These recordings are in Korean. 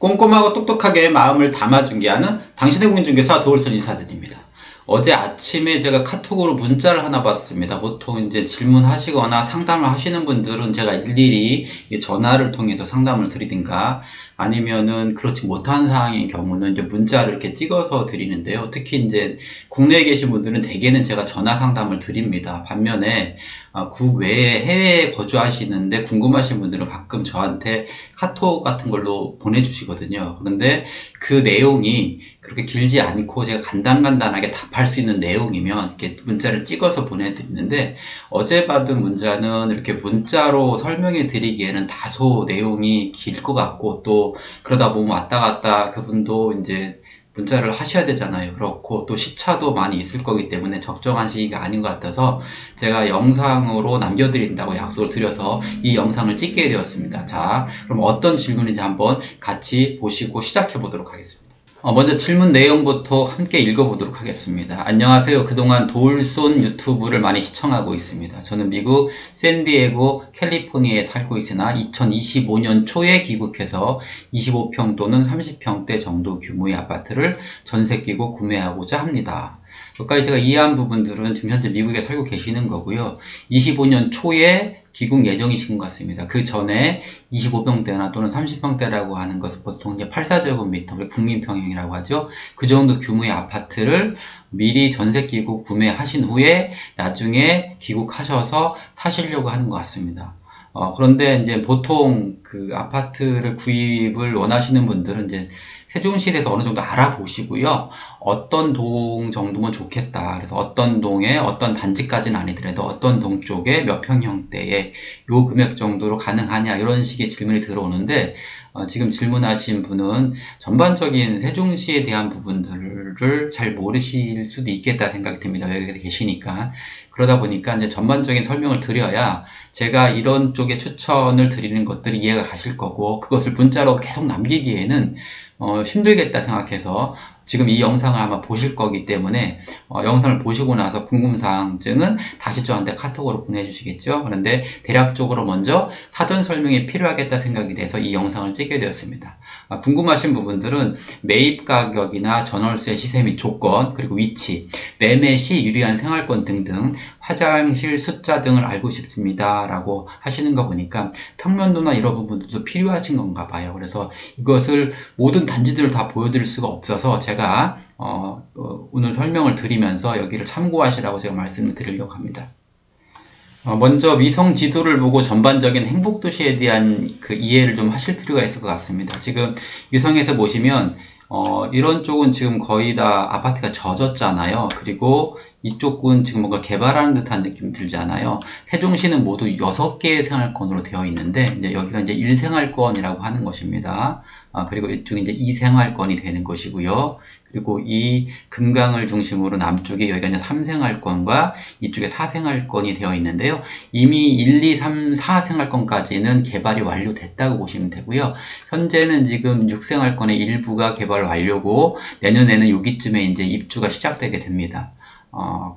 꼼꼼하고 똑똑하게 마음을 담아 중개하는 당신의 공인중개사 도울선 인사드립니다. 어제 아침에 제가 카톡으로 문자를 하나 받았습니다. 보통 이제 질문하시거나 상담을 하시는 분들은 제가 일일이 전화를 통해서 상담을 드리든가 아니면은 그렇지 못한 상황인 경우는 이제 문자를 이렇게 찍어서 드리는데요. 특히 이제 국내에 계신 분들은 대개는 제가 전화 상담을 드립니다. 반면에 국 외에 해외에 거주하시는데 궁금하신 분들은 가끔 저한테 카톡 같은 걸로 보내주시거든요. 그런데 그 내용이 그렇게 길지 않고 제가 간단하게 답할 수 있는 내용이면 이렇게 문자를 찍어서 보내드리는데, 어제 받은 문자는 이렇게 문자로 설명해 드리기에는 다소 내용이 길 것 같고, 또 그러다 보면 왔다 갔다 그분도 이제 문자를 하셔야 되잖아요. 그렇고 또 시차도 많이 있을 거기 때문에 적정한 시기가 아닌 것 같아서 제가 영상으로 남겨드린다고 약속을 드려서 이 영상을 찍게 되었습니다. 자, 그럼 어떤 질문인지 한번 같이 보시고 시작해 보도록 하겠습니다. 먼저 질문 내용부터 함께 읽어보도록 하겠습니다. 안녕하세요. 그동안 도울손 유튜브를 많이 시청하고 있습니다. 저는 미국 샌디에고 캘리포니아에 살고 있으나 2025년 초에 귀국해서 25평 또는 30평대 정도 규모의 아파트를 전세 끼고 구매하고자 합니다. 여기까지 제가 이해한 부분들은 지금 현재 미국에 살고 계시는 거고요. 25년 초에 귀국 예정이신 것 같습니다. 그 전에 25평대나 또는 30평대라고 하는 것은 보통 이제 84제곱미터, 국민평형이라고 하죠. 그 정도 규모의 아파트를 미리 전세 끼고 구매하신 후에 나중에 귀국하셔서 사시려고 하는 것 같습니다. 그런데 이제 보통 그 아파트를 구입을 원하시는 분들은 이제 세종시에서 어느 정도 알아보시고요. 어떤 동 정도면 좋겠다. 그래서 어떤 동에 어떤 단지까지는 아니더라도 어떤 동 쪽에 몇 평형대에 요 금액 정도로 가능하냐 이런 식의 질문이 들어오는데, 지금 질문하신 분은 전반적인 세종시에 대한 부분들을 잘 모르실 수도 있겠다 생각이 듭니다. 여기 계시니까. 그러다 보니까 이제 전반적인 설명을 드려야 제가 이런 쪽에 추천을 드리는 것들이 이해가 가실 거고, 그것을 문자로 계속 남기기에는 힘들겠다 생각해서 지금 이 영상을 아마 보실 거기 때문에 영상을 보시고 나서 궁금사항증은 다시 저한테 카톡으로 보내주시겠죠. 그런데 대략적으로 먼저 사전 설명이 필요하겠다 생각이 돼서 이 영상을 찍게 되었습니다. 궁금하신 부분들은 매입 가격이나 전월세 시세 및 조건, 그리고 위치, 매매 시 유리한 생활권 등등, 화장실 숫자 등을 알고 싶습니다 라고 하시는 거 보니까 평면도나 이런 부분들도 필요하신 건가 봐요. 그래서 이것을 모든 단지들을 다 보여드릴 수가 없어서 제가 오늘 설명을 드리면서 여기를 참고하시라고 제가 말씀을 드리려고 합니다. 먼저 위성 지도를 보고 전반적인 행복도시에 대한 그 이해를 좀 하실 필요가 있을 것 같습니다. 지금 위성에서 보시면 이런 쪽은 지금 거의 다 아파트가 젖었잖아요. 그리고 이쪽은 지금 뭔가 개발하는 듯한 느낌이 들잖아요. 세종시는 모두 6개의 생활권으로 되어 있는데, 이제 여기가 이제 1생활권이라고 하는 것입니다. 그리고 이쪽이 이제 2생활권이 되는 것이고요. 그리고 이 금강을 중심으로 남쪽에 여기가 이제 3생활권과 이쪽에 4생활권이 되어 있는데요. 이미 1, 2, 3, 4생활권까지는 개발이 완료됐다고 보시면 되고요. 현재는 지금 6생활권의 일부가 개발 완료고 내년에는 여기쯤에 이제 입주가 시작되게 됩니다.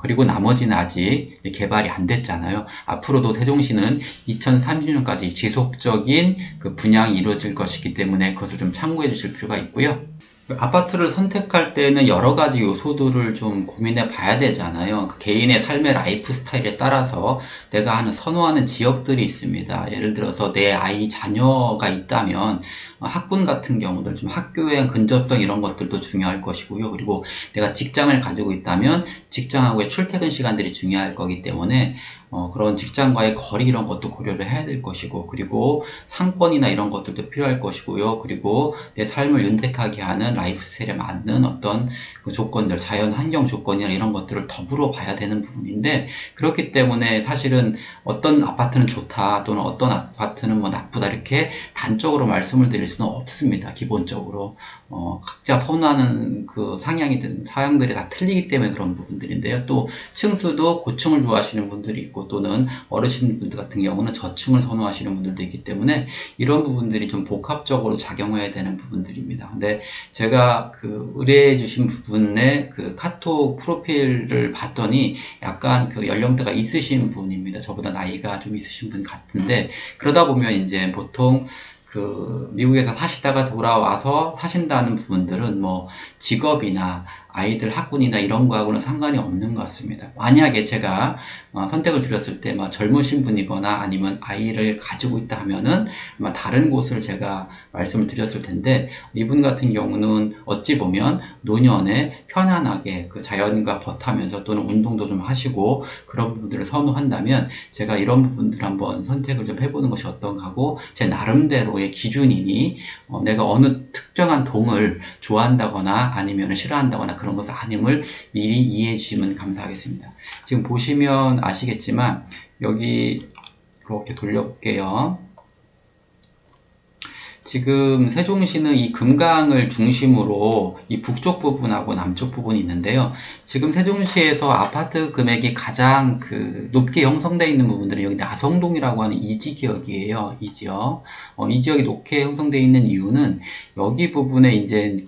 그리고 나머지는 아직 개발이 안 됐잖아요. 앞으로도 세종시는 2030년까지 지속적인 그 분양이 이루어질 것이기 때문에 그것을 좀 참고해 주실 필요가 있고요. 아파트를 선택할 때는 여러 가지 요소들을 좀 고민해 봐야 되잖아요. 그 개인의 삶의 라이프 스타일에 따라서 내가 선호하는 지역들이 있습니다. 예를 들어서 내 아이 자녀가 있다면 학군 같은 경우들, 좀 학교의 근접성 이런 것들도 중요할 것이고요. 그리고 내가 직장을 가지고 있다면 직장하고의 출퇴근 시간들이 중요할 거기 때문에 그런 직장과의 거리 이런 것도 고려를 해야 될 것이고, 그리고 상권이나 이런 것들도 필요할 것이고요. 그리고 내 삶을 윤택하게 하는 라이프 스타일에 맞는 어떤 그 조건들, 자연 환경 조건이나 이런 것들을 더불어 봐야 되는 부분인데, 그렇기 때문에 사실은 어떤 아파트는 좋다 또는 어떤 아파트는 뭐 나쁘다 이렇게 단적으로 말씀을 드릴 수는 없습니다. 기본적으로 각자 선호하는 그 상향이든 사양들이 다 틀리기 때문에 그런 부분들인데요. 또 층수도 고층을 좋아하시는 분들이 있고, 또는 어르신분들 같은 경우는 저층을 선호하시는 분들도 있기 때문에 이런 부분들이 좀 복합적으로 작용해야 되는 부분들입니다. 근데 제가 그 의뢰해 주신 부분의 그 카톡 프로필을 봤더니 약간 그 연령대가 있으신 분입니다. 저보다 나이가 좀 있으신 분 같은데, 그러다 보면 이제 보통 미국에서 사시다가 돌아와서 사신다는 부분들은 뭐 직업이나 아이들 학군이나 이런 거하고는 상관이 없는 것 같습니다. 만약에 제가 선택을 드렸을 때 젊으신 분이거나 아니면 아이를 가지고 있다 하면은 아마 다른 곳을 제가 말씀을 드렸을 텐데, 이분 같은 경우는 어찌 보면 노년에 편안하게 그 자연과 벗하면서 또는 운동도 좀 하시고 그런 부분들을 선호한다면 제가 이런 부분들 한번 선택을 좀 해보는 것이 어떤가 하고, 제 나름대로의 기준이니 내가 어느 특정한 동을 좋아한다거나 아니면 싫어한다거나 그런 것은 아님을 미리 이해해 주시면 감사하겠습니다. 지금 보시면 아시겠지만 여기 이렇게 돌려볼게요. 지금 세종시는 이 금강을 중심으로 이 북쪽 부분하고 남쪽 부분이 있는데요. 지금 세종시에서 아파트 금액이 가장 높게 형성되어 있는 부분들은 여기 나성동이라고 하는 이지역이에요. 이 지역. 이 지역이 높게 형성되어 있는 이유는 여기 부분에 이제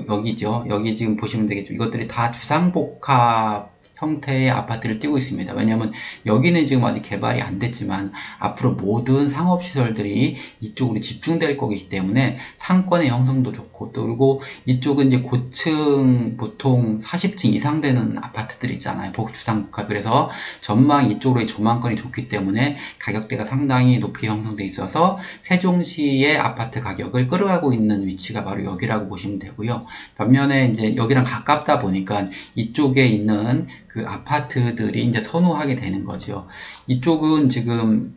여기죠. 여기 지금 보시면 되겠죠. 이것들이 다 주상복합 형태의 아파트를 띄고 있습니다. 왜냐하면 여기는 지금 아직 개발이 안 됐지만 앞으로 모든 상업시설들이 이쪽으로 집중될 거기 때문에 상권의 형성도 좋고, 또 그리고 이쪽은 이제 고층 보통 40층 이상 되는 아파트들 있잖아요. 주상복합. 그래서 전망 이쪽으로의 조망권이 좋기 때문에 가격대가 상당히 높게 형성돼 있어서 세종시의 아파트 가격을 끌어가고 있는 위치가 바로 여기라고 보시면 되고요. 반면에 이제 여기랑 가깝다 보니까 이쪽에 있는 아파트들이 이제 선호하게 되는 거죠. 이쪽은 지금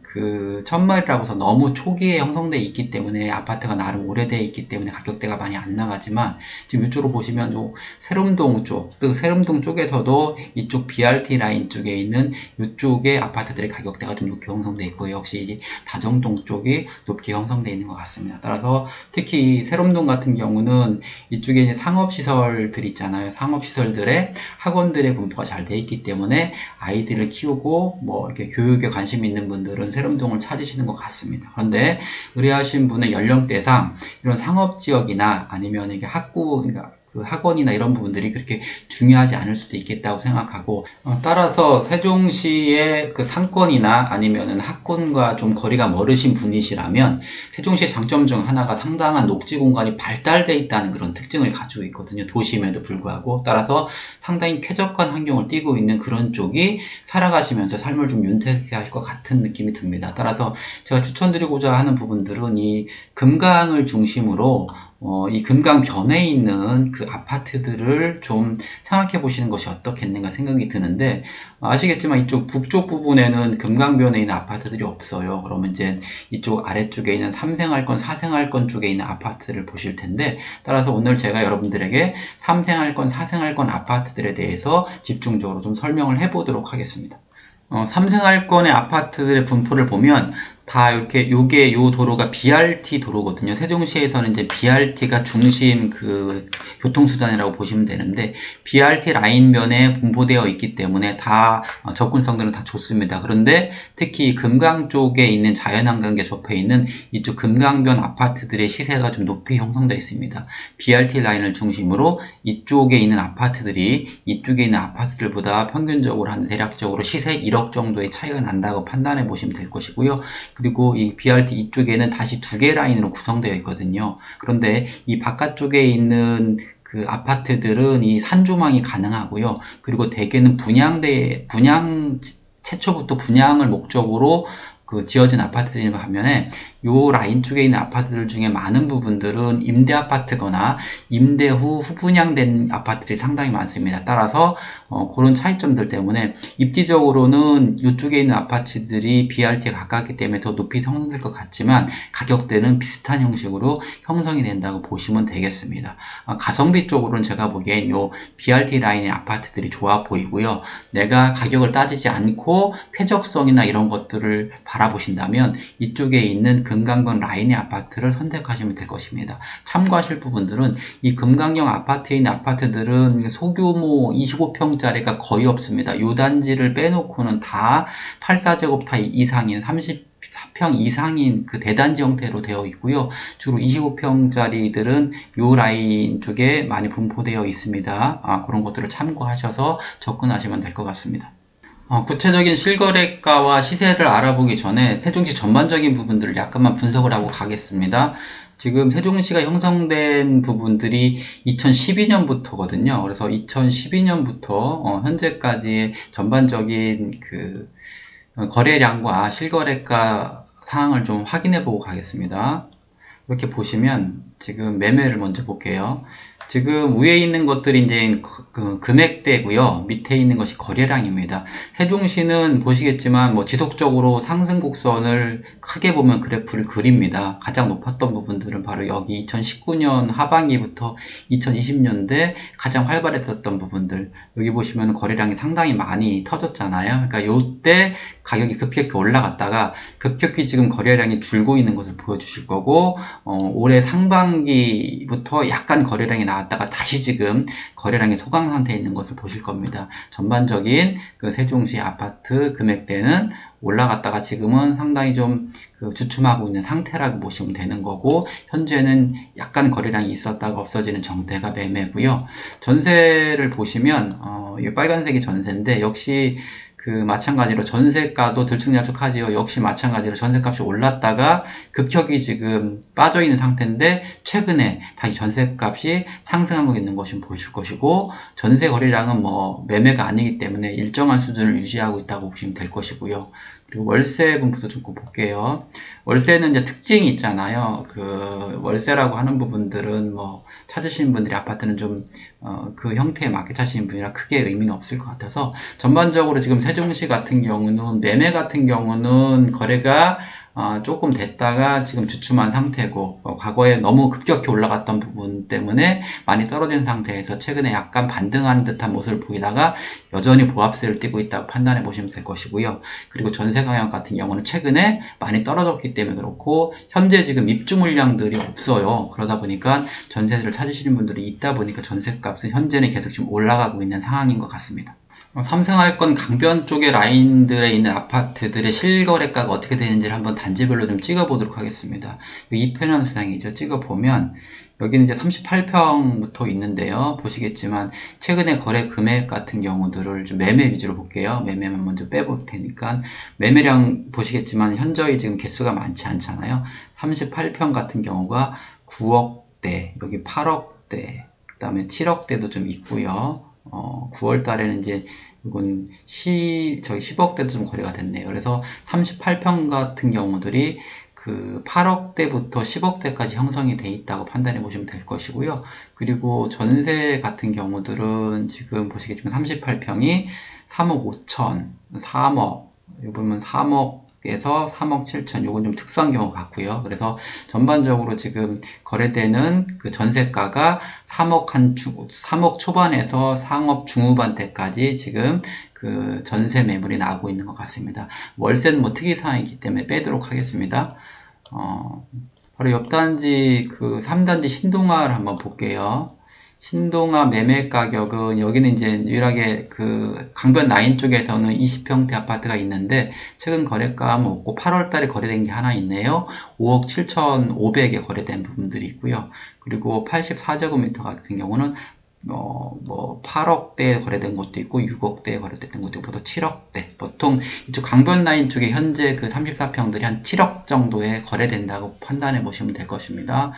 천마을이라고 해서 너무 초기에 형성되어 있기 때문에 아파트가 나름 오래되어 있기 때문에 가격대가 많이 안 나가지만, 지금 이쪽으로 보시면 요 세롬동 쪽, 세롬동 쪽에서도 이쪽 BRT 라인 쪽에 있는 이쪽의 아파트들의 가격대가 좀 높게 형성되어 있고, 역시 다정동 쪽이 높게 형성되어 있는 것 같습니다. 따라서 특히 세롬동 같은 경우는 이쪽에 이제 상업시설들 있잖아요. 상업시설들의 학원들의 분포가 잘 돼 있기 때문에 아이들을 키우고 이렇게 교육에 관심 있는 분들은 세롬동을 찾으시는 것 같습니다. 그런데 의뢰하신 분의 연령대상 이런 상업지역이나 아니면 이게 학원이나 이런 부분들이 그렇게 중요하지 않을 수도 있겠다고 생각하고, 따라서 세종시의 상권이나 아니면은 학군과 좀 거리가 멀으신 분이시라면 세종시의 장점 중 하나가 상당한 녹지 공간이 발달되어 있다는 그런 특징을 가지고 있거든요. 도심에도 불구하고. 따라서 상당히 쾌적한 환경을 띄고 있는 그런 쪽이 살아가시면서 삶을 좀 윤택하게 할 것 같은 느낌이 듭니다. 따라서 제가 추천드리고자 하는 부분들은 이 금강을 중심으로 이 금강변에 있는 아파트들을 좀 생각해 보시는 것이 어떻겠는가 생각이 드는데, 아시겠지만 이쪽 북쪽 부분에는 금강변에 있는 아파트들이 없어요. 그러면 이제 이쪽 아래쪽에 있는 3생활권, 4생활권 쪽에 있는 아파트를 보실 텐데, 따라서 오늘 제가 여러분들에게 3생활권, 4생활권 아파트들에 대해서 집중적으로 좀 설명을 해 보도록 하겠습니다. 3생활권의 아파트들의 분포를 보면 다 이렇게 요 도로가 BRT 도로거든요. 세종시에서는 이제 BRT가 중심 교통수단이라고 보시면 되는데, BRT 라인면에 분포되어 있기 때문에 다 접근성들은 다 좋습니다. 그런데 특히 금강 쪽에 있는 자연환경에 접해 있는 이쪽 금강변 아파트들의 시세가 좀 높이 형성되어 있습니다. BRT 라인을 중심으로 이쪽에 있는 아파트들이 이쪽에 있는 아파트들보다 평균적으로 대략적으로 시세 1억 정도의 차이가 난다고 판단해 보시면 될 것이고요. 그리고 이 BRT 이쪽에는 다시 2개 라인으로 구성되어 있거든요. 그런데 이 바깥쪽에 있는 아파트들은 이 산조망이 가능하고요. 그리고 대개는 최초부터 분양을 목적으로 지어진 아파트들인 반면에 요 라인 쪽에 있는 아파트들 중에 많은 부분들은 임대 아파트거나 임대 후 후분양된 아파트들이 상당히 많습니다. 따라서 그런 차이점들 때문에 입지적으로는 이쪽에 있는 아파트들이 BRT에 가깝기 때문에 더 높이 형성될 것 같지만 가격대는 비슷한 형식으로 형성이 된다고 보시면 되겠습니다. 가성비 쪽으로는 제가 보기엔 요 BRT 라인의 아파트들이 좋아 보이고요. 내가 가격을 따지지 않고 쾌적성이나 이런 것들을 바라보신다면 이쪽에 있는 금강변 라인의 아파트를 선택하시면 될 것입니다. 참고하실 부분들은 이 금강형 아파트에 있는 아파트들은 소규모 25평짜리가 거의 없습니다. 요 단지를 빼놓고는 다 84제곱타 이상인 34평 이상인 대단지 형태로 되어 있고요. 주로 25평짜리들은 요 라인 쪽에 많이 분포되어 있습니다. 그런 것들을 참고하셔서 접근하시면 될 것 같습니다. 구체적인 실거래가와 시세를 알아보기 전에 세종시 전반적인 부분들을 약간만 분석을 하고 가겠습니다. 지금 세종시가 형성된 부분들이 2012년부터거든요. 그래서 2012년부터 현재까지의 전반적인 거래량과 실거래가 상황을 좀 확인해 보고 가겠습니다. 이렇게 보시면 지금 매매를 먼저 볼게요. 지금 위에 있는 것들이 이제 금액대고요. 밑에 있는 것이 거래량입니다. 세종시는 보시겠지만 뭐 지속적으로 상승 곡선을 크게 보면 그래프를 그립니다. 가장 높았던 부분들은 바로 여기 2019년 하반기부터 2020년대 가장 활발했었던 부분들. 여기 보시면 거래량이 상당히 많이 터졌잖아요. 그러니까 요때 가격이 급격히 올라갔다가 급격히 지금 거래량이 줄고 있는 것을 보여주실 거고, 올해 상반기부터 약간 거래량이 나왔다가 다시 지금 거래량이 소강 상태에 있는 것을 보실 겁니다. 전반적인 세종시 아파트 금액대는 올라갔다가 지금은 상당히 좀 주춤하고 있는 상태라고 보시면 되는 거고, 현재는 약간 거래량이 있었다가 없어지는 정대가 매매고요. 전세를 보시면 이 빨간색이 전세인데, 역시 마찬가지로 전세가도 들쭉날쭉하지요. 역시 마찬가지로 전세값이 올랐다가 급격히 지금 빠져있는 상태인데, 최근에 다시 전세값이 상승하고 있는 것이 보실 것이고, 전세 거래량은 뭐 매매가 아니기 때문에 일정한 수준을 유지하고 있다고 보시면 될 것이고요. 그리고 월세 분포도 좀 볼게요. 월세는 이제 특징이 있잖아요. 월세라고 하는 부분들은 뭐 찾으시는 분들이 아파트는 좀 그 형태에 맞게 찾으시는 분이라 크게 의미는 없을 것 같아서, 전반적으로 지금 세종시 같은 경우는 매매 같은 경우는 거래가 조금 됐다가 지금 주춤한 상태고, 과거에 너무 급격히 올라갔던 부분 때문에 많이 떨어진 상태에서 최근에 약간 반등하는 듯한 모습을 보이다가 여전히 보합세를 띠고 있다고 판단해 보시면 될 것이고요. 그리고 전세 가격 같은 경우는 최근에 많이 떨어졌기 때문에 그렇고, 현재 지금 입주 물량들이 없어요. 그러다 보니까 전세를 찾으시는 분들이 있다 보니까 전세값은 현재는 계속 지금 올라가고 있는 상황인 것 같습니다. 삼성할건 강변 쪽의 라인들에 있는 아파트들의 실거래가가 어떻게 되는지를 한번 단지별로 좀 찍어보도록 하겠습니다. 이평현수상이죠. 찍어보면 여기는 이제 38평부터 있는데요. 보시겠지만 최근에 거래 금액 같은 경우들을 좀 매매 위주로 볼게요. 매매만 먼저 빼볼 테니까, 매매량 보시겠지만 현저히 지금 개수가 많지 않잖아요. 38평 같은 경우가 9억대, 여기 8억대, 그 다음에 7억대도 좀 있고요. 9월 달에는 이제 이건 저희 10억대도 좀 거래가 됐네요. 그래서 38평 같은 경우들이 8억대부터 10억대까지 형성이 돼 있다고 판단해 보시면 될 것이고요. 그리고 전세 같은 경우들은 지금 보시겠지만 38평이 3억 5천, 3억, 여기 보면 3억에서 3억 7천, 요건 좀 특수한 경우 같고요. 그래서 전반적으로 지금 거래되는 전세가가 3억 초반에서 3억 중후반대까지 지금 전세 매물이 나오고 있는 것 같습니다. 월세는 뭐 특이사항이기 때문에 빼도록 하겠습니다. 바로 옆 단지 3단지 신동아를 한번 볼게요. 신동아 매매 가격은, 여기는 이제 유일하게 강변 라인 쪽에서는 20평대 아파트가 있는데 최근 거래가는 없고 8월 달에 거래된 게 하나 있네요. 5억 7,500에 거래된 부분들이 있고요. 그리고 84제곱미터 같은 경우는 8억대에 거래된 것도 있고 6억대에 거래된 것도 있고 7억대, 보통 이쪽 강변 라인 쪽에 현재 34평들이 한 7억 정도에 거래된다고 판단해 보시면 될 것입니다.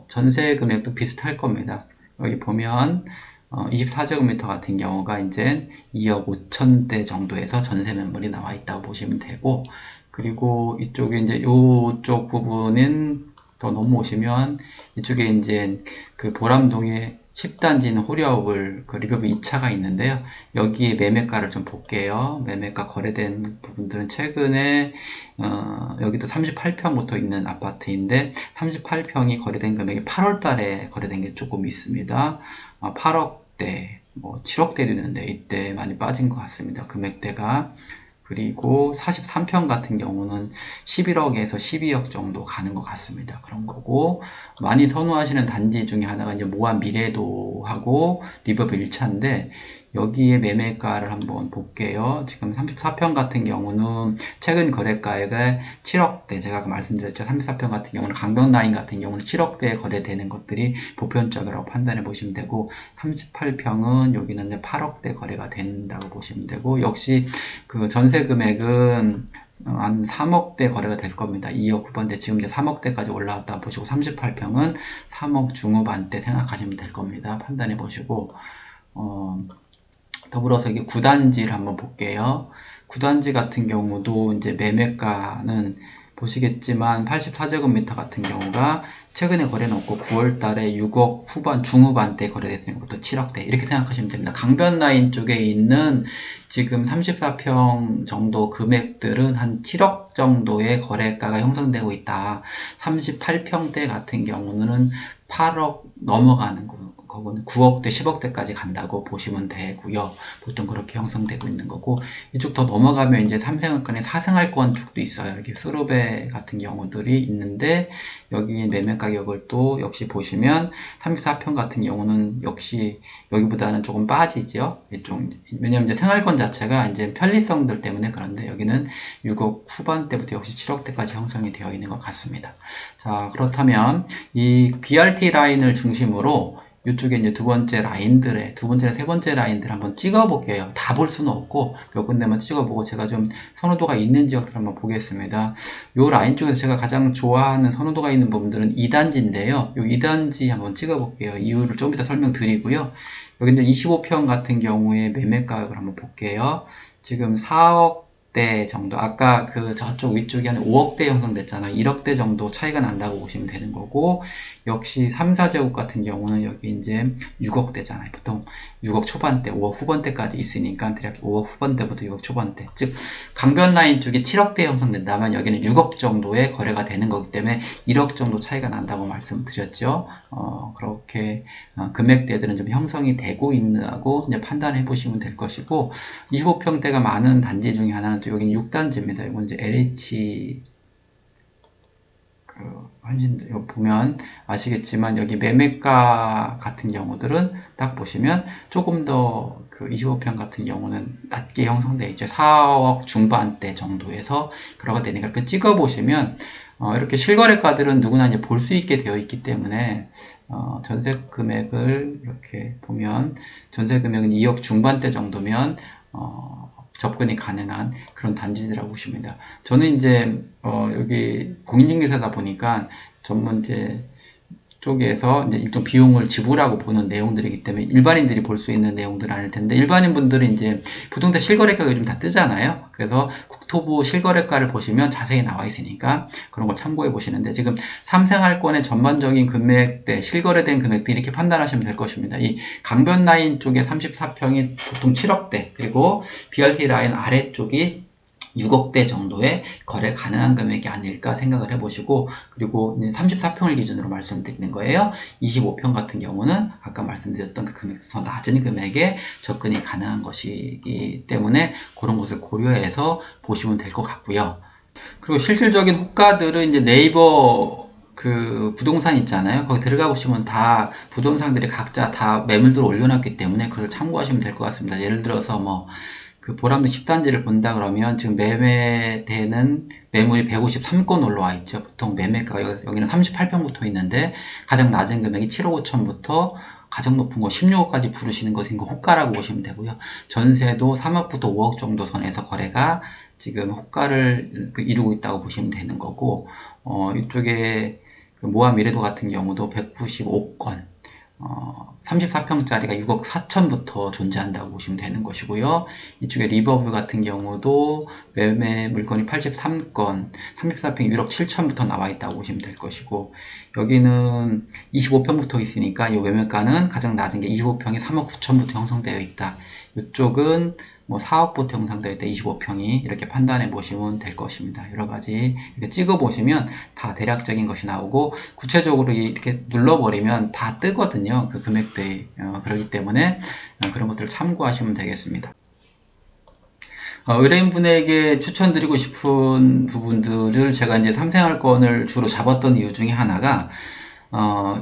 전세 금액도 비슷할 겁니다. 여기 보면 24제곱미터 같은 경우가 이제 2억 5천대 정도에서 전세 매물이 나와 있다고 보시면 되고, 그리고 이쪽에 이제 이쪽 부분은 더 넘어오시면 이쪽에 이제 보람동의 10단지는 호려울 리버브 2차가 있는데요. 여기에 매매가를 좀 볼게요. 매매가 거래된 부분들은 최근에 여기도 38평부터 있는 아파트인데 38평이 거래된 금액이 8월 달에 거래된 게 조금 있습니다. 8억대, 7억대도 있는데 이때 많이 빠진 것 같습니다. 금액대가. 그리고 43평 같은 경우는 11억에서 12억 정도 가는 것 같습니다. 그런 거고, 많이 선호하시는 단지 중에 하나가 이제 모한 미래도하고 리버브 1차인데, 여기에 매매가를 한번 볼게요. 지금 34평 같은 경우는 최근 거래가액이 7억대, 제가 아까 말씀드렸죠. 34평 같은 경우는 강변라인 같은 경우는 7억대에 거래되는 것들이 보편적이라고 판단해 보시면 되고, 38평은 여기는 이제 8억대 거래가 된다고 보시면 되고, 역시 그 전세 금액은 한 3억대 거래가 될 겁니다. 2억 후반대, 지금 이제 3억대까지 올라왔다 보시고, 38평은 3억 중후반대 생각하시면 될 겁니다. 판단해 보시고, 더불어서 이게 구단지를 한번 볼게요. 구단지 같은 경우도 이제 매매가는 보시겠지만 84제곱미터 같은 경우가 최근에 거래는 없고 9월 달에 6억 후반, 중후반대 거래됐으니까 또 7억대 이렇게 생각하시면 됩니다. 강변 라인 쪽에 있는 지금 34평 정도 금액들은 한 7억 정도의 거래가가 형성되고 있다. 38평대 같은 경우는 8억 넘어가는 거고는 9억대, 10억대까지 간다고 보시면 되고요. 보통 그렇게 형성되고 있는 거고, 이쪽 더 넘어가면 이제 3생활권에 4생활권 쪽도 있어요. 이렇게 수르베 같은 경우들이 있는데, 여기 매매 가격을 또 역시 보시면 34평 같은 경우는 역시 여기보다는 조금 빠지죠. 왜냐면 이제 생활권 자체가 이제 편리성들 때문에 그런데 여기는 6억 후반대부터 역시 7억대까지 형성이 되어 있는 것 같습니다. 자, 그렇다면 이 BRT 라인을 중심으로 이쪽에 이제 두 번째 세 번째 라인들 한번 찍어 볼게요. 다 볼 수는 없고 몇 군데만 찍어 보고 제가 좀 선호도가 있는 지역들 한번 보겠습니다. 요 라인 쪽에서 제가 가장 좋아하는 선호도가 있는 부분들은 2단지인데요. 요 2단지 한번 찍어 볼게요. 이유를 좀 이따 설명드리고요. 여기 이제 25평 같은 경우에 매매 가격을 한번 볼게요. 지금 4억대 정도, 아까 그 저쪽 위쪽이 한 5억대 형성됐잖아요. 1억대 정도 차이가 난다고 보시면 되는 거고, 역시 3, 4제곱 같은 경우는 여기 이제 6억대잖아요. 보통 6억 초반대, 5억 후반대까지 있으니까 대략 5억 후반대부터 6억 초반대. 즉, 강변 라인 쪽이 7억대 형성된다면 여기는 6억 정도의 거래가 되는 거기 때문에 1억 정도 차이가 난다고 말씀드렸죠. 그렇게 금액대들은 좀 형성이 되고 있다고 이제 판단해 보시면 될 것이고, 25평대가 많은 단지 중에 하나는 또 여기는 6단지입니다. 이건 이제 LH 여기 보면 아시겠지만 여기 매매가 같은 경우들은 딱 보시면 조금 더 그 25평 같은 경우는 낮게 형성되어 있죠. 4억 중반대 정도에서 거래가 되니까 이렇게 찍어 보시면 이렇게 실거래가들은 누구나 이제 볼 수 있게 되어 있기 때문에 전세 금액을 이렇게 보면 전세 금액은 2억 중반대 정도면 접근이 가능한 그런 단지들이라고 보시면 됩니다. 저는 이제 여기 공인중개사다 보니까 전문제 쪽에서 이제 일정 비용을 지불하고 보는 내용들이기 때문에 일반인들이 볼 수 있는 내용들은 아닐 텐데, 일반인 분들은 이제 부동산 실거래가가 요즘 다 뜨잖아요. 그래서 국토부 실거래가를 보시면 자세히 나와 있으니까 그런 걸 참고해 보시는데, 지금 3생활권의 전반적인 금액대, 실거래된 금액대 이렇게 판단하시면 될 것입니다. 이 강변 라인 쪽에 34평이 보통 7억대, 그리고 BRT 라인 아래쪽이 6억대 정도의 거래 가능한 금액이 아닐까 생각을 해보시고, 그리고 34평을 기준으로 말씀드리는 거예요. 25평 같은 경우는 아까 말씀드렸던 그 금액에서 더 낮은 금액에 접근이 가능한 것이기 때문에 그런 것을 고려해서 보시면 될 것 같고요. 그리고 실질적인 호가들은 이제 네이버 그 부동산 있잖아요. 거기 들어가 보시면 다 부동산들이 각자 다 매물들을 올려놨기 때문에 그걸 참고하시면 될 것 같습니다. 예를 들어서 뭐 그 보람도 10단지를 본다 그러면 지금 매매되는 매물이 153건 올라와 있죠. 보통 매매가가 여기는 38평부터 있는데 가장 낮은 금액이 7억 5천부터 가장 높은 거 16억까지 부르시는 것인 거 호가라고 보시면 되고요. 전세도 3억부터 5억 정도 선에서 거래가 지금 호가를 이루고 있다고 보시면 되는 거고, 이쪽에 그 모아 미래도 같은 경우도 195건, 34평짜리가 6억 4천부터 존재한다고 보시면 되는 것이고요. 이쪽에 리버브 같은 경우도 매매 물건이 83건, 34평 1억 7천부터 나와 있다고 보시면 될 것이고, 여기는 25평부터 있으니까 이 매매가는 가장 낮은 게 25평이 3억 9천부터 형성되어 있다. 이쪽은 뭐 4억부터 형성되어 있다. 25평이 이렇게 판단해 보시면 될 것입니다. 여러 가지 이렇게 찍어 보시면 다 대략적인 것이 나오고, 구체적으로 이렇게 눌러버리면 다 뜨거든요. 그 금액대. 그렇기 때문에 그런 것들을 참고하시면 되겠습니다. 의뢰인분에게 추천드리고 싶은 부분들을 제가 이제 3생활권을 주로 잡았던 이유 중에 하나가,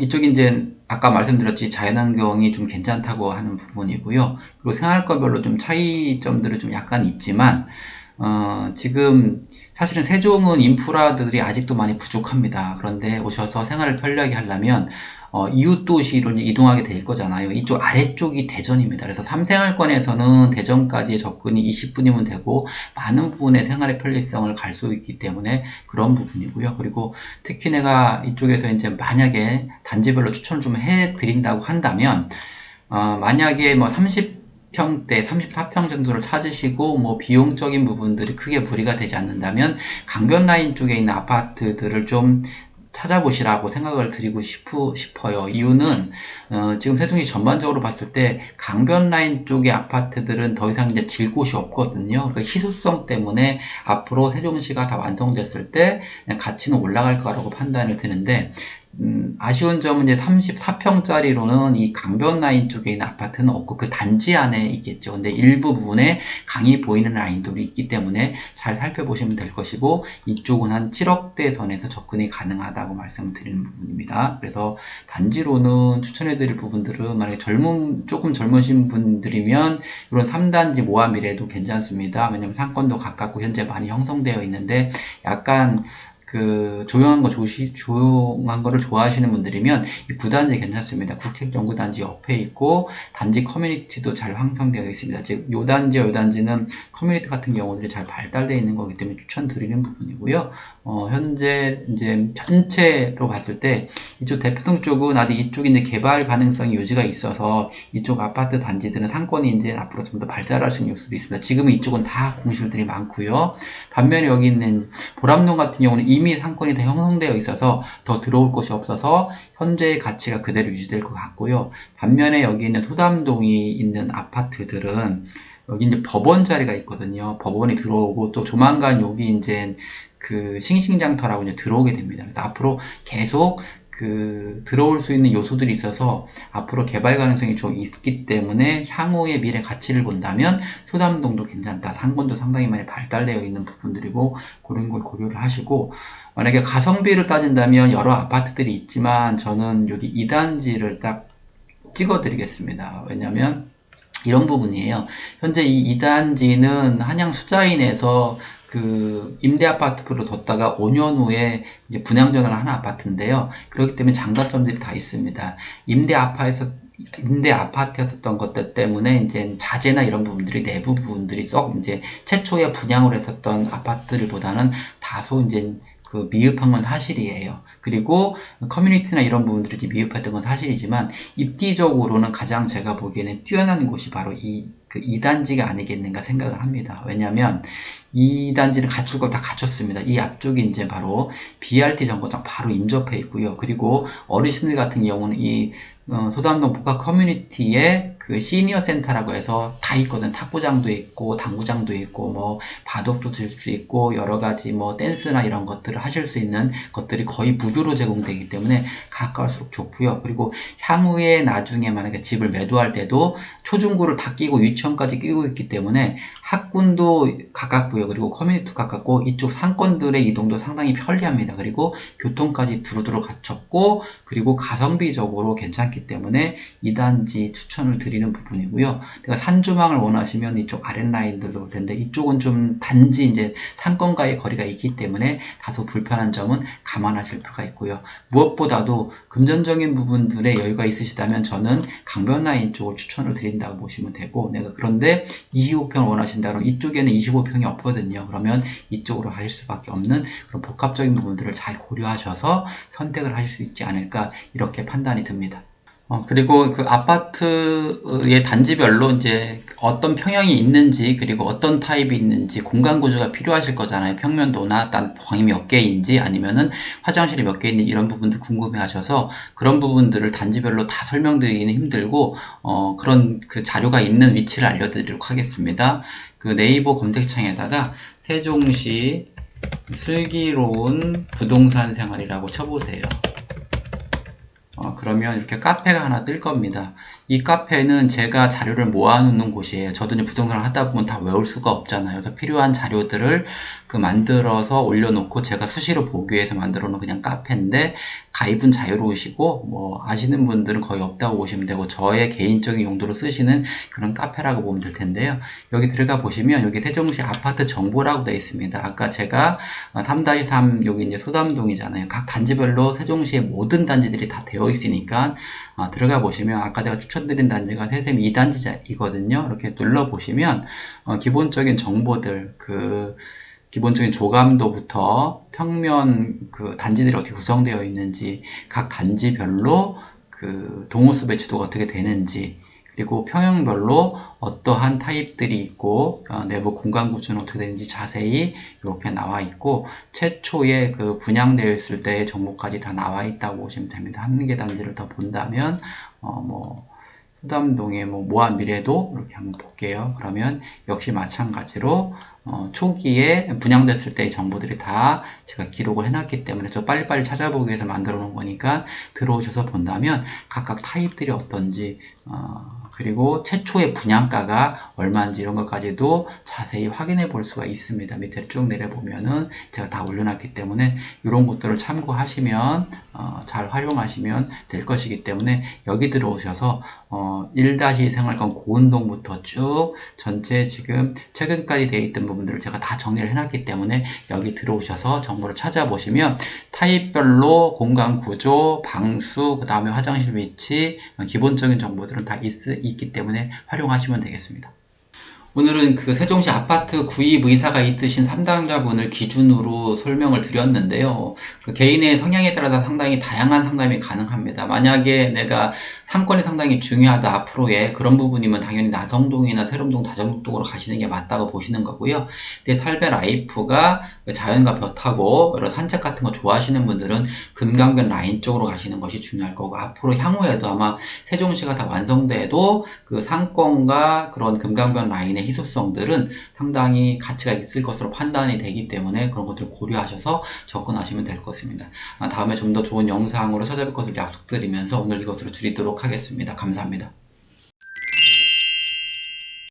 이쪽이 이제 아까 말씀드렸지 자연환경이 좀 괜찮다고 하는 부분이고요. 그리고 생활권별로 좀 차이점들은 좀 약간 있지만 지금 사실은 세종은 인프라들이 아직도 많이 부족합니다. 그런데 오셔서 생활을 편리하게 하려면 이웃 도시로 이제 이동하게 될 거잖아요. 이쪽 아래쪽이 대전입니다. 그래서 삼생활권에서는 대전까지의 접근이 20분이면 되고 많은 부분의 생활의 편리성을 갈 수 있기 때문에 그런 부분이고요. 그리고 특히 내가 이쪽에서 이제 만약에 단지별로 추천을 좀 해드린다고 한다면 만약에 뭐 30평대, 34평 정도를 찾으시고 뭐 비용적인 부분들이 크게 무리가 되지 않는다면 강변 라인 쪽에 있는 아파트들을 좀 찾아보시라고 생각을 드리고 싶어요. 이유는 지금 세종시 전반적으로 봤을 때 강변 라인 쪽의 아파트들은 더 이상 이제 질 곳이 없거든요. 그 희소성 때문에 앞으로 세종시가 다 완성됐을 때 가치는 올라갈 거라고 판단을 드는데 아쉬운 점은 이제 34평짜리로는 이 강변 라인 쪽에 있는 아파트는 없고 그 단지 안에 있겠죠. 근데 일부 부분에 강이 보이는 라인들이 있기 때문에 잘 살펴보시면 될 것이고 이쪽은 한 7억대 선에서 접근이 가능하다고 말씀을 드리는 부분입니다. 그래서 단지로는 추천해드릴 부분들은 만약에 조금 젊으신 분들이면 이런 3단지 모함이래도 괜찮습니다. 왜냐면 상권도 가깝고 현재 많이 형성되어 있는데 약간 조용한 조용한 거를 좋아하시는 분들이면 이 9단지 괜찮습니다. 국책연구단지 옆에 있고, 단지 커뮤니티도 잘 형성되어 있습니다. 즉, 요 단지는 커뮤니티 같은 경우들이 잘 발달되어 있는 거기 때문에 추천드리는 부분이고요. 현재 이제 전체로 봤을 때 이쪽 대포동 쪽은 아직 이쪽이 이제 개발 가능성이 유지가 있어서 이쪽 아파트 단지들은 상권이 이제 앞으로 좀 더 발달할 수 있는 수도 있습니다. 지금은 이쪽은 다 공실들이 많고요. 반면에 여기 있는 보람동 같은 경우는 이미 상권이 다 형성되어 있어서 더 들어올 곳이 없어서 현재의 가치가 그대로 유지될 것 같고요. 반면에 여기 있는 소담동이 있는 아파트들은 여기 이제 법원 자리가 있거든요. 법원이 들어오고 또 조만간 여기 이제 싱싱장터라고 이제 들어오게 됩니다. 그래서 앞으로 계속 들어올 수 있는 요소들이 있어서 앞으로 개발 가능성이 좀 있기 때문에 향후의 미래 가치를 본다면 소담동도 괜찮다. 상권도 상당히 많이 발달되어 있는 부분들이고 그런 걸 고려를 하시고 만약에 가성비를 따진다면 여러 아파트들이 있지만 저는 여기 2단지를 딱 찍어 드리겠습니다. 왜냐면 이런 부분이에요. 현재 이 2단지는 한양 수자인에서 임대 아파트로 뒀다가 5년 후에 이제 분양 전환을 하는 아파트인데요. 그렇기 때문에 장단점들이 다 있습니다. 임대 아파트였었던 것들 때문에 이제 자재나 이런 부분들이 내부 부분들이 이제 최초에 분양을 했었던 아파트들보다는 다소 이제 미흡한 건 사실이에요. 그리고 커뮤니티나 이런 부분들이 이제 미흡했던 건 사실이지만 입지적으로는 가장 제가 보기에는 뛰어난 곳이 바로 이 2단지가 아니겠는가 생각을 합니다. 왜냐하면 2단지는 갖출 거 다 갖췄습니다. 이 앞쪽이 이제 바로 BRT 정거장 바로 인접해 있고요. 그리고 어르신들 같은 경우는 이 소담동 복합 커뮤니티에 시니어 센터라고 해서 다 있거든. 탁구장도 있고, 당구장도 있고, 뭐, 바둑도 칠 수 있고, 여러 가지 뭐, 댄스나 이런 것들을 하실 수 있는 것들이 거의 무료로 제공되기 때문에 가까울수록 좋고요. 그리고 향후에 나중에 만약에 집을 매도할 때도 초중고를 다 끼고 유치원까지 끼고 있기 때문에 학군도 가깝고요. 그리고 커뮤니티도 가깝고, 이쪽 상권들의 이동도 상당히 편리합니다. 그리고 교통까지 두루두루 갖췄고, 그리고 가성비적으로 괜찮기 때문에 2단지 추천을 드리는 부분이고요. 내가 산조망을 원하시면 이쪽 아랫라인들도 올 텐데 이쪽은 좀 단지 이제 상권과의 거리가 있기 때문에 다소 불편한 점은 감안하실 필요가 있고요. 무엇보다도 금전적인 부분들에 여유가 있으시다면 저는 강변 라인 쪽을 추천을 드린다고 보시면 되고 내가 그런데 25평을 원하신다 그러면 이쪽에는 25평이 없거든요. 그러면 이쪽으로 가실 수밖에 없는 그런 복합적인 부분들을 잘 고려하셔서 선택을 하실 수 있지 않을까 이렇게 판단이 듭니다. 그리고 아파트의 단지별로 이제 어떤 평형이 있는지, 그리고 어떤 타입이 있는지, 공간 구조가 필요하실 거잖아요. 평면도나, 방이 몇 개인지, 아니면은 화장실이 몇 개 있는지, 이런 부분들 궁금해 하셔서, 그런 부분들을 단지별로 다 설명드리기는 힘들고, 그런 자료가 있는 위치를 알려드리도록 하겠습니다. 네이버 검색창에다가 세종시 슬기로운 부동산 생활이라고 쳐보세요. 그러면 이렇게 카페가 하나 뜰 겁니다. 이 카페는 제가 자료를 모아놓는 곳이에요. 저도 이제 부동산을 하다 보면 다 외울 수가 없잖아요. 그래서 필요한 자료들을 만들어서 올려놓고 제가 수시로 보기 위해서 만들어 놓은 그냥 카페인데, 가입은 자유로우시고 뭐 아시는 분들은 거의 없다고 보시면 되고, 저의 개인적인 용도로 쓰시는 그런 카페라고 보면 될 텐데요. 여기 들어가 보시면 여기 세종시 아파트 정보라고 되어 있습니다. 아까 제가 3-3 여기 이제 소담동이잖아요. 각 단지별로 세종시의 모든 단지들이 다 되어 있으니까 들어가 보시면 아까 제가 추천드린 단지가 세샘 2단지이거든요. 이렇게 눌러 보시면 기본적인 정보들, 기본적인 조감도부터 평면 단지들이 어떻게 구성되어 있는지, 각 단지별로 동호수 배치도가 어떻게 되는지, 그리고 평형별로 어떠한 타입들이 있고 내부 공간 구조는 어떻게 되는지 자세히 이렇게 나와 있고, 최초에 분양되어 있을 때의 정보까지 다 나와 있다고 보시면 됩니다. 한 개 단지를 더 본다면 소담동의 모아 미래도 이렇게 한번 볼게요. 그러면 역시 마찬가지로 초기에 분양됐을 때의 정보들이 다 제가 기록을 해놨기 때문에 저 빨리빨리 찾아보기 위해서 만들어 놓은 거니까 들어오셔서 본다면 각각 타입들이 어떤지, 그리고 최초의 분양가가 얼마인지 이런 것까지도 자세히 확인해 볼 수가 있습니다. 밑에 쭉 내려보면은 제가 다 올려놨기 때문에 이런 것들을 참고하시면 잘 활용하시면 될 것이기 때문에, 여기 들어오셔서 1-2 생활권 고운동부터 쭉 전체 지금 최근까지 되어 있던 부분들을 제가 다 정리를 해놨기 때문에 여기 들어오셔서 정보를 찾아보시면 타입별로 공간 구조, 방수, 그 다음에 화장실 위치, 기본적인 정보들은 다 있기 때문에 활용하시면 되겠습니다. 오늘은 세종시 아파트 구입 의사가 있으신 3당자분을 기준으로 설명을 드렸는데요. 개인의 성향에 따라서 상당히 다양한 상담이 가능합니다. 만약에 내가 상권이 상당히 중요하다, 앞으로의 그런 부분이면 당연히 나성동이나 세롬동, 다정동으로 가시는 게 맞다고 보시는 거고요. 근데 삶의 라이프가 자연과 볕하고 여러 산책 같은 거 좋아하시는 분들은 금강변 라인 쪽으로 가시는 것이 중요할 거고, 앞으로 향후에도 아마 세종시가 다 완성돼도 상권과 그런 금강변 라인의 희소성들은 상당히 가치가 있을 것으로 판단이 되기 때문에 그런 것들을 고려하셔서 접근하시면 될 것입니다. 다음에 좀 더 좋은 영상으로 찾아뵐 것을 약속드리면서 오늘 이것으로 줄이도록 하겠습니다. 감사합니다.